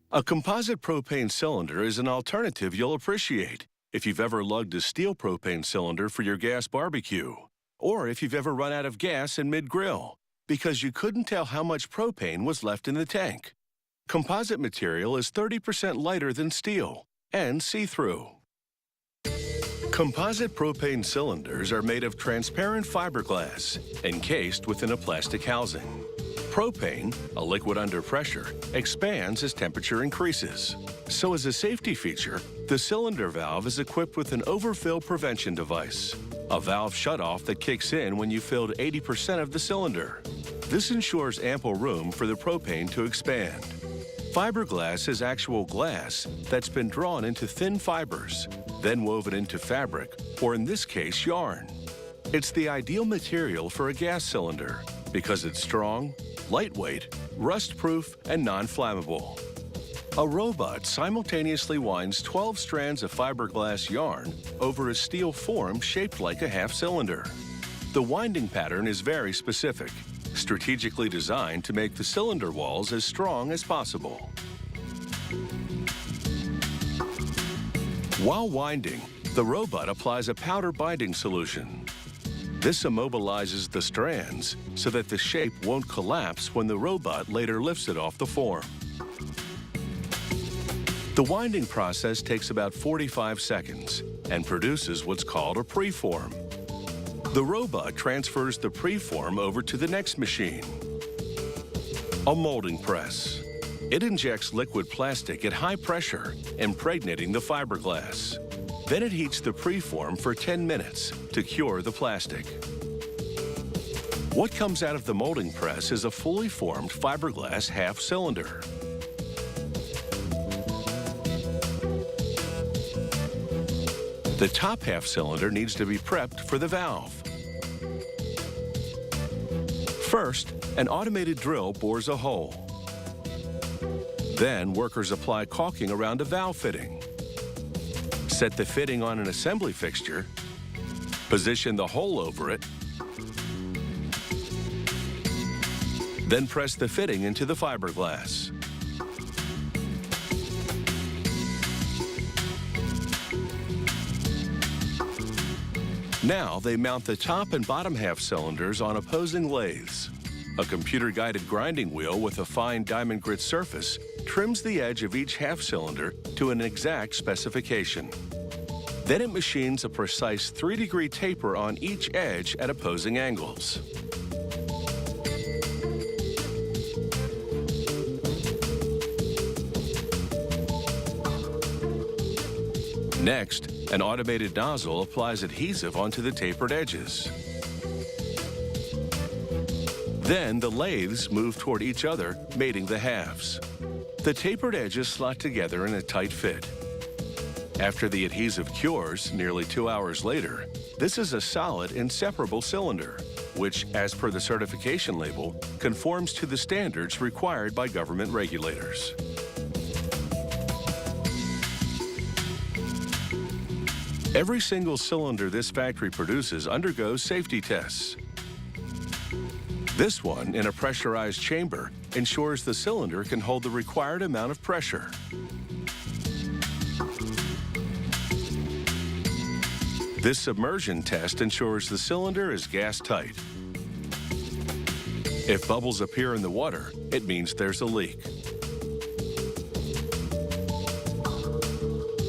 A composite propane cylinder is an alternative you'll appreciate if you've ever lugged a steel propane cylinder for your gas barbecue, or if you've ever run out of gas in mid-grill because you couldn't tell how much propane was left in the tank. Composite material is 30% lighter than steel and see-through. Composite propane cylinders are made of transparent fiberglass encased within a plastic housing. Propane, a liquid under pressure, expands as temperature increases. So as a safety feature, the cylinder valve is equipped with an overfill prevention device, a valve shutoff that kicks in when you filled 80% of the cylinder. This ensures ample room for the propane to expand. Fiberglass is actual glass that's been drawn into thin fibers, then woven into fabric, or in this case, yarn. It's the ideal material for a gas cylinder because it's strong, lightweight, rust-proof, and non-flammable. A robot simultaneously winds 12 strands of fiberglass yarn over a steel form shaped like a half cylinder. The winding pattern is very specific, strategically designed to make the cylinder walls as strong as possible. While winding, the robot applies a powder binding solution. This immobilizes the strands so that the shape won't collapse when the robot later lifts it off the form. The winding process takes about 45 seconds and produces what's called a preform. The robot transfers the preform over to the next machine, a molding press. It injects liquid plastic at high pressure, impregnating the fiberglass. Then it heats the preform for 10 minutes to cure the plastic. What comes out of the molding press is a fully formed fiberglass half cylinder. The top half cylinder needs to be prepped for the valve. First, an automated drill bores a hole. Then, workers apply caulking around a valve fitting. Set the fitting on an assembly fixture, position the hole over it, then press the fitting into the fiberglass. Now they mount the top and bottom half cylinders on opposing lathes. A computer-guided grinding wheel with a fine diamond grit surface trims the edge of each half cylinder to an exact specification. Then it machines a precise 3-degree taper on each edge at opposing angles. Next, an automated nozzle applies adhesive onto the tapered edges. Then the lathes move toward each other, mating the halves. The tapered edges slot together in a tight fit. After the adhesive cures, nearly 2 hours later, this is a solid, inseparable cylinder, which, as per the certification label, conforms to the standards required by government regulators. Every single cylinder this factory produces undergoes safety tests. This one, in a pressurized chamber, ensures the cylinder can hold the required amount of pressure. This submersion test ensures the cylinder is gas-tight. If bubbles appear in the water, it means there's a leak.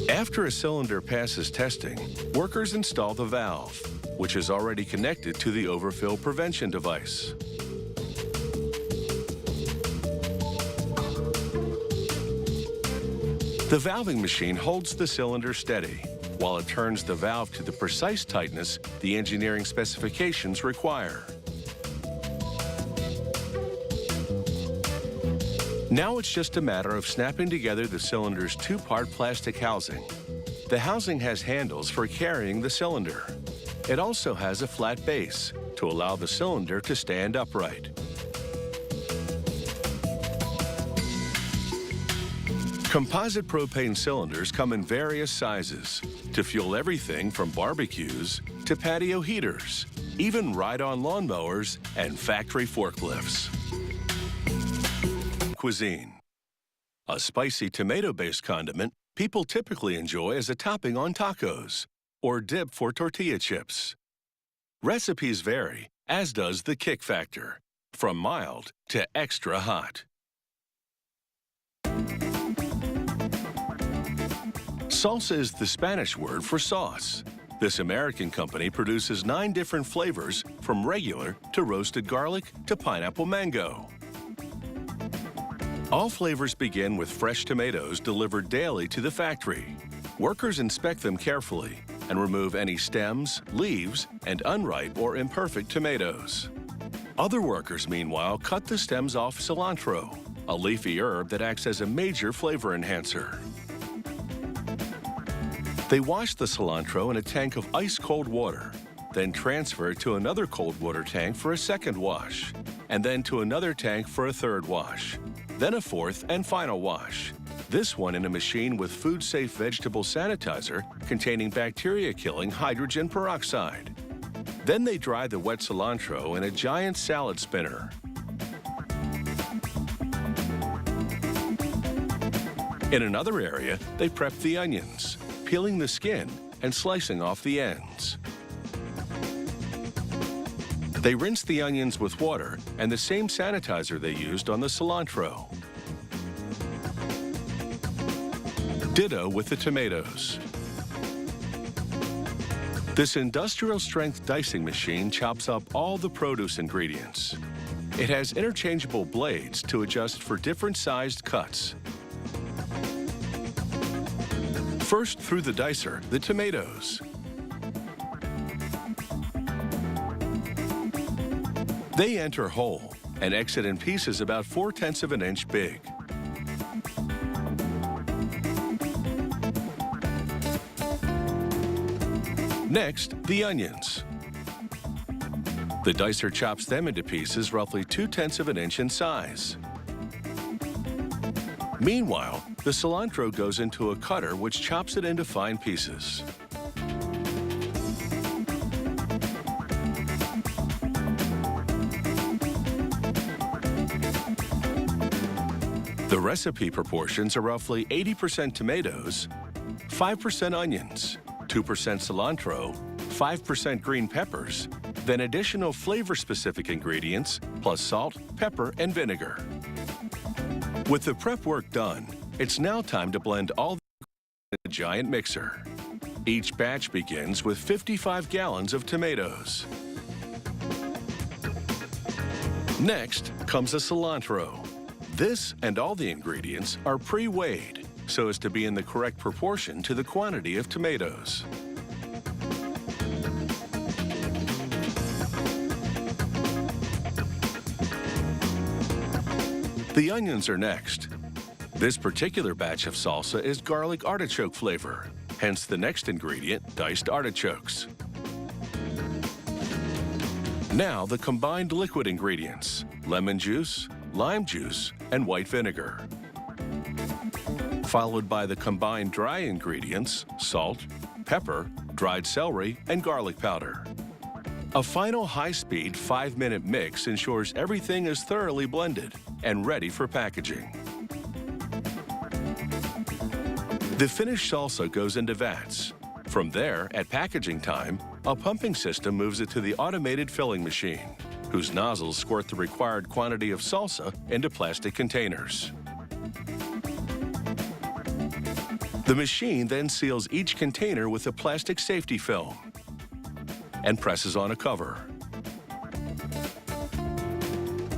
After a cylinder passes testing, workers install the valve, which is already connected to the overfill prevention device. The valving machine holds the cylinder steady, while it turns the valve to the precise tightness the engineering specifications require. Now it's just a matter of snapping together the cylinder's 2-part plastic housing. The housing has handles for carrying the cylinder. It also has a flat base to allow the cylinder to stand upright. Composite propane cylinders come in various sizes to fuel everything from barbecues to patio heaters, even ride-on lawnmowers and factory forklifts. Cuisine. a spicy tomato-based condiment people typically enjoy as a topping on tacos or dip for tortilla chips. Recipes vary, as does the kick factor, from mild to extra hot. Salsa is the Spanish word for sauce. This American company produces 9 different flavors, from regular to roasted garlic to pineapple mango. All flavors begin with fresh tomatoes delivered daily to the factory. Workers inspect them carefully and remove any stems, leaves, and unripe or imperfect tomatoes. Other workers, meanwhile, cut the stems off cilantro, a leafy herb that acts as a major flavor enhancer. They wash the cilantro in a tank of ice-cold water, then transfer it to another cold water tank for a second wash, and then to another tank for a third wash, then a fourth and final wash. This one in a machine with food-safe vegetable sanitizer containing bacteria-killing hydrogen peroxide. Then they dry the wet cilantro in a giant salad spinner. In another area, they prep the onions, peeling the skin and slicing off the ends. They rinse the onions with water and the same sanitizer they used on the cilantro. Ditto with the tomatoes. This industrial-strength dicing machine chops up all the produce ingredients. It has interchangeable blades to adjust for different sized cuts. First through the dicer, the tomatoes. They enter whole and exit in pieces about 4/10 of an inch big. Next, the onions. The dicer chops them into pieces roughly 2/10 of an inch in size. Meanwhile, the cilantro goes into a cutter which chops it into fine pieces. The recipe proportions are roughly 80% tomatoes, 5% onions, 2% cilantro, 5% green peppers, then additional flavor-specific ingredients, plus salt, pepper, and vinegar. With the prep work done, it's now time to blend all in a giant mixer. Each batch begins with 55 gallons of tomatoes. Next comes the cilantro. This and all the ingredients are pre-weighed so as to be in the correct proportion to the quantity of tomatoes. The onions are next. This particular batch of salsa is garlic artichoke flavor, hence the next ingredient, diced artichokes. Now the combined liquid ingredients, lemon juice, lime juice, and white vinegar. Followed by the combined dry ingredients, salt, pepper, dried celery, and garlic powder. A final high-speed 5-minute mix ensures everything is thoroughly blended and ready for packaging. The finished salsa goes into vats. From there, at packaging time, a pumping system moves it to the automated filling machine, whose nozzles squirt the required quantity of salsa into plastic containers. The machine then seals each container with a plastic safety film and presses on a cover.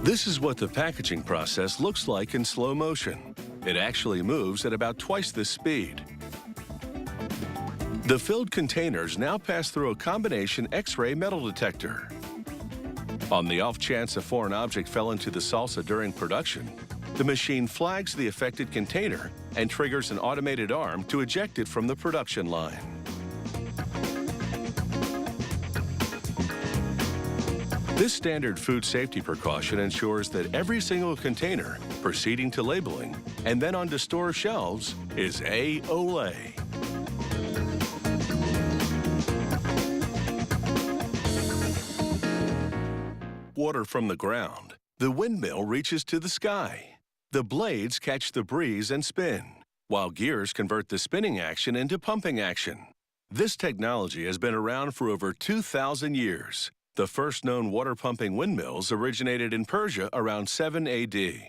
This is what the packaging process looks like in slow motion. It actually moves at about twice this speed. The filled containers now pass through a combination X-ray metal detector. On the off chance a foreign object fell into the salsa during production, the machine flags the affected container and triggers an automated arm to eject it from the production line. This standard food safety precaution ensures that every single container proceeding to labeling and then onto store shelves is A-OK. Water from the ground, the windmill reaches to the sky. The blades catch the breeze and spin, while gears convert the spinning action into pumping action. This technology has been around for over 2,000 years. The first known water-pumping windmills originated in Persia around 7 A.D.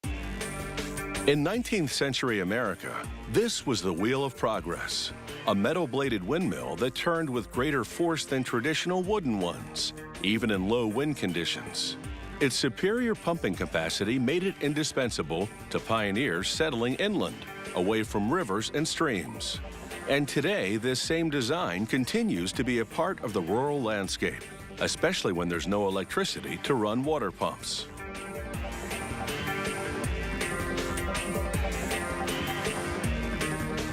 In 19th century America, this was the wheel of progress, a metal-bladed windmill that turned with greater force than traditional wooden ones, even in low wind conditions. Its superior pumping capacity made it indispensable to pioneers settling inland, away from rivers and streams. And today, this same design continues to be a part of the rural landscape, especially when there's no electricity to run water pumps.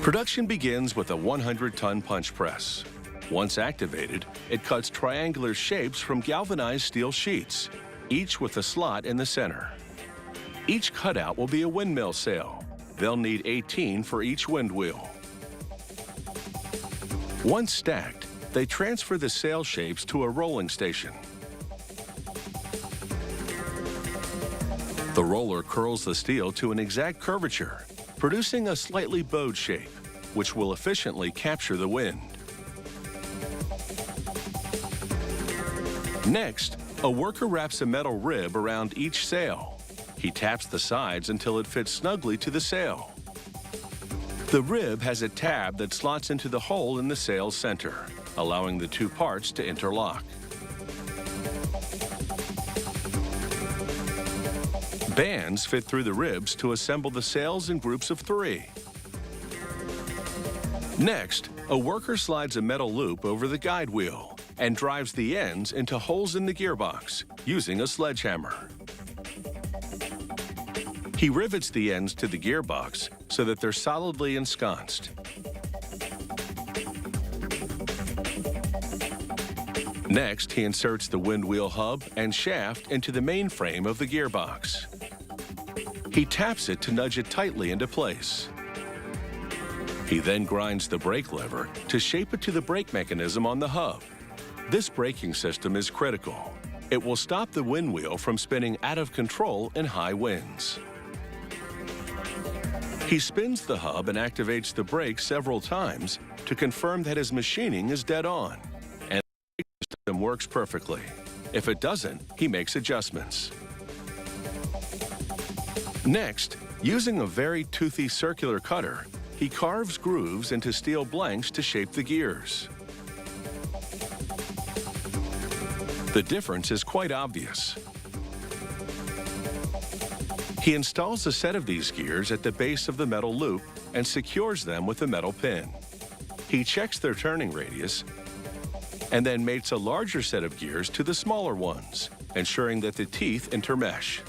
Production begins with a 100-ton punch press. Once activated, it cuts triangular shapes from galvanized steel sheets, each with a slot in the center. Each cutout will be a windmill sail. They'll need 18 for each wind wheel. Once stacked, they transfer the sail shapes to a rolling station. The roller curls the steel to an exact curvature, producing a slightly bowed shape, which will efficiently capture the wind. Next, a worker wraps a metal rib around each sail. He taps the sides until it fits snugly to the sail. The rib has a tab that slots into the hole in the sail's center, allowing the two parts to interlock. Bands fit through the ribs to assemble the sails in groups of 3. Next, a worker slides a metal loop over the guide wheel and drives the ends into holes in the gearbox using a sledgehammer. He rivets the ends to the gearbox so that they're solidly ensconced. Next, he inserts the wind wheel hub and shaft into the main frame of the gearbox. He taps it to nudge it tightly into place. He then grinds the brake lever to shape it to the brake mechanism on the hub. This braking system is critical. It will stop the wind wheel from spinning out of control in high winds. He spins the hub and activates the brake several times to confirm that his machining is dead on and the brake system works perfectly. If it doesn't, he makes adjustments. Next, using a very toothy circular cutter, he carves grooves into steel blanks to shape the gears. The difference is quite obvious. He installs a set of these gears at the base of the metal loop and secures them with a metal pin. He checks their turning radius and then mates a larger set of gears to the smaller ones, ensuring that the teeth intermesh.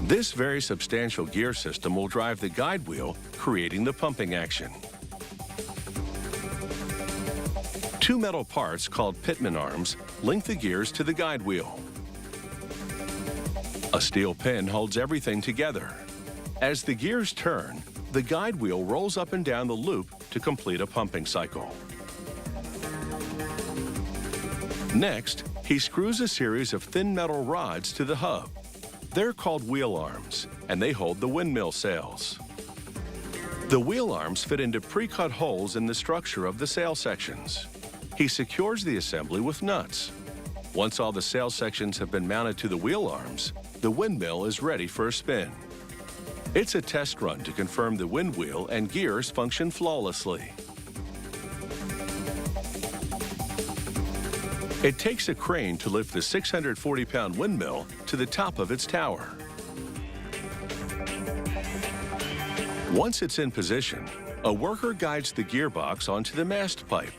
This very substantial gear system will drive the guide wheel, creating the pumping action. 2 metal parts called pitman arms link the gears to the guide wheel. A steel pin holds everything together. As the gears turn, the guide wheel rolls up and down the loop to complete a pumping cycle. Next, he screws a series of thin metal rods to the hub. They're called wheel arms, and they hold the windmill sails. The wheel arms fit into pre-cut holes in the structure of the sail sections. He secures the assembly with nuts. Once all the sail sections have been mounted to the wheel arms, the windmill is ready for a spin. It's a test run to confirm the wind wheel and gears function flawlessly. It takes a crane to lift the 640-pound windmill to the top of its tower. Once it's in position, a worker guides the gearbox onto the mast pipe.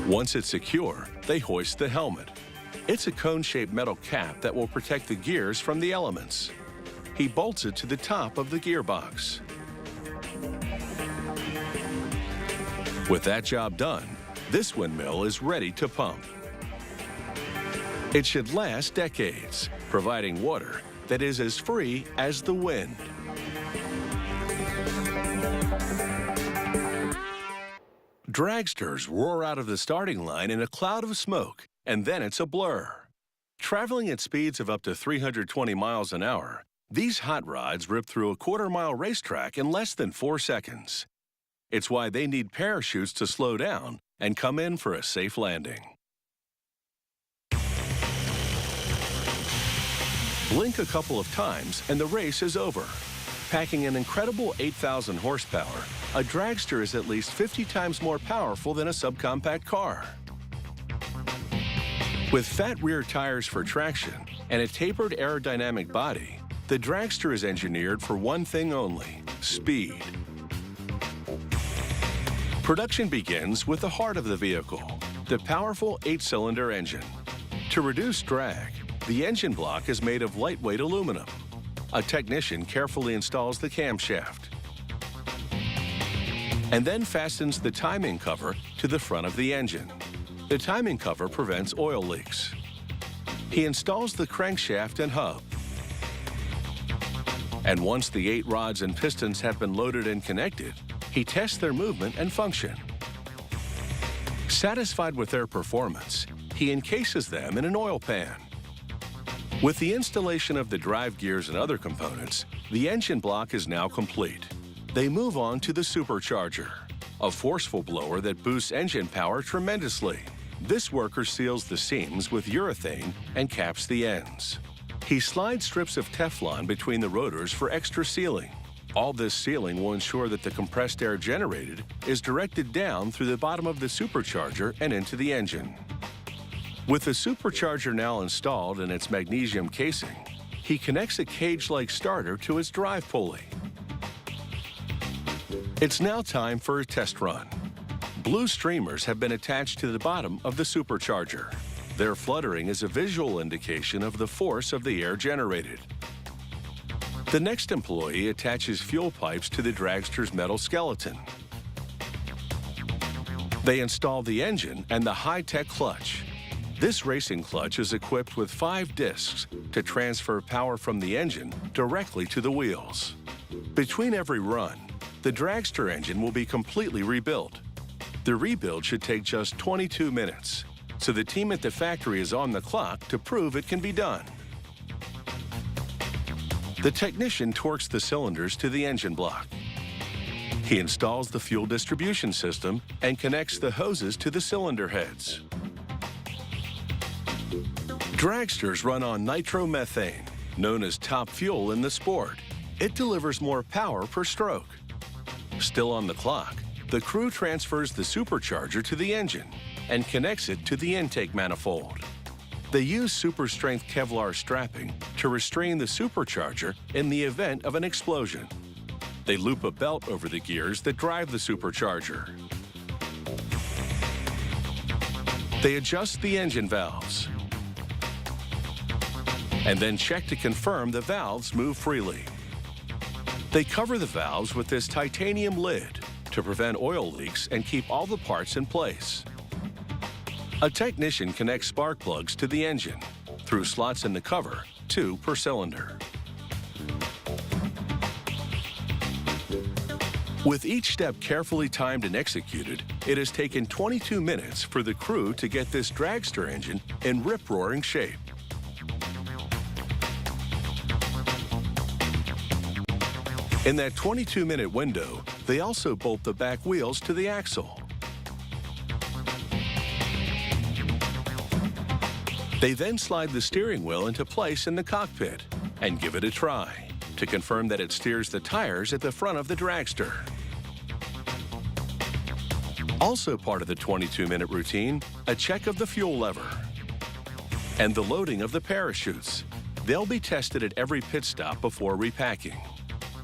Once it's secure, they hoist the helmet. It's a cone-shaped metal cap that will protect the gears from the elements. He bolts it to the top of the gearbox. With that job done, this windmill is ready to pump. It should last decades, providing water that is as free as the wind. Dragsters roar out of the starting line in a cloud of smoke and then it's a blur. Traveling at speeds of up to 320 miles an hour, these hot rods rip through a quarter-mile racetrack in less than 4 seconds. It's why they need parachutes to slow down and come in for a safe landing. Blink a couple of times and the race is over. Packing an incredible 8,000 horsepower, a dragster is at least 50 times more powerful than a subcompact car. With fat rear tires for traction and a tapered aerodynamic body, the dragster is engineered for one thing only: speed. Production begins with the heart of the vehicle, the powerful 8-cylinder engine. To reduce drag, the engine block is made of lightweight aluminum. A technician carefully installs the camshaft and then fastens the timing cover to the front of the engine. The timing cover prevents oil leaks. He installs the crankshaft and hub. And once the 8 rods and pistons have been loaded and connected, he tests their movement and function. Satisfied with their performance, he encases them in an oil pan. With the installation of the drive gears and other components, the engine block is now complete. They move on to the supercharger, a forceful blower that boosts engine power tremendously. This worker seals the seams with urethane and caps the ends. He slides strips of Teflon between the rotors for extra sealing. All this sealing will ensure that the compressed air generated is directed down through the bottom of the supercharger and into the engine. With the supercharger now installed in its magnesium casing, he connects a cage-like starter to its drive pulley. It's now time for a test run. Blue streamers have been attached to the bottom of the supercharger. Their fluttering is a visual indication of the force of the air generated. The next employee attaches fuel pipes to the dragster's metal skeleton. They install the engine and the high-tech clutch. This racing clutch is equipped with 5 discs to transfer power from the engine directly to the wheels. Between every run, the dragster engine will be completely rebuilt. The rebuild should take just 22 minutes, so the team at the factory is on the clock to prove it can be done. The technician torques the cylinders to the engine block. He installs the fuel distribution system and connects the hoses to the cylinder heads. Dragsters run on nitromethane, known as top fuel in the sport. It delivers more power per stroke. Still on the clock, the crew transfers the supercharger to the engine and connects it to the intake manifold. They use super-strength Kevlar strapping to restrain the supercharger in the event of an explosion. They loop a belt over the gears that drive the supercharger. They adjust the engine valves and then check to confirm the valves move freely. They cover the valves with this titanium lid to prevent oil leaks and keep all the parts in place. A technician connects spark plugs to the engine through slots in the cover, 2 per cylinder. With each step carefully timed and executed, it has taken 22 minutes for the crew to get this dragster engine in rip-roaring shape. In that 22-minute window, they also bolt the back wheels to the axle. They then slide the steering wheel into place in the cockpit and give it a try to confirm that it steers the tires at the front of the dragster. Also part of the 22-minute routine, a check of the fuel lever and the loading of the parachutes. They'll be tested at every pit stop before repacking.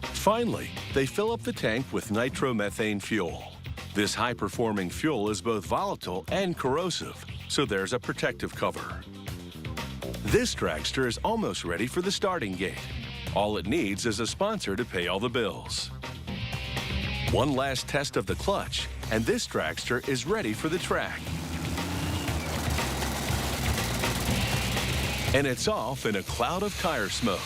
Finally, they fill up the tank with nitromethane fuel. This high-performing fuel is both volatile and corrosive, so there's a protective cover. This dragster is almost ready for the starting gate. All it needs is a sponsor to pay all the bills. One last test of the clutch, and this dragster is ready for the track. And it's off in a cloud of tire smoke.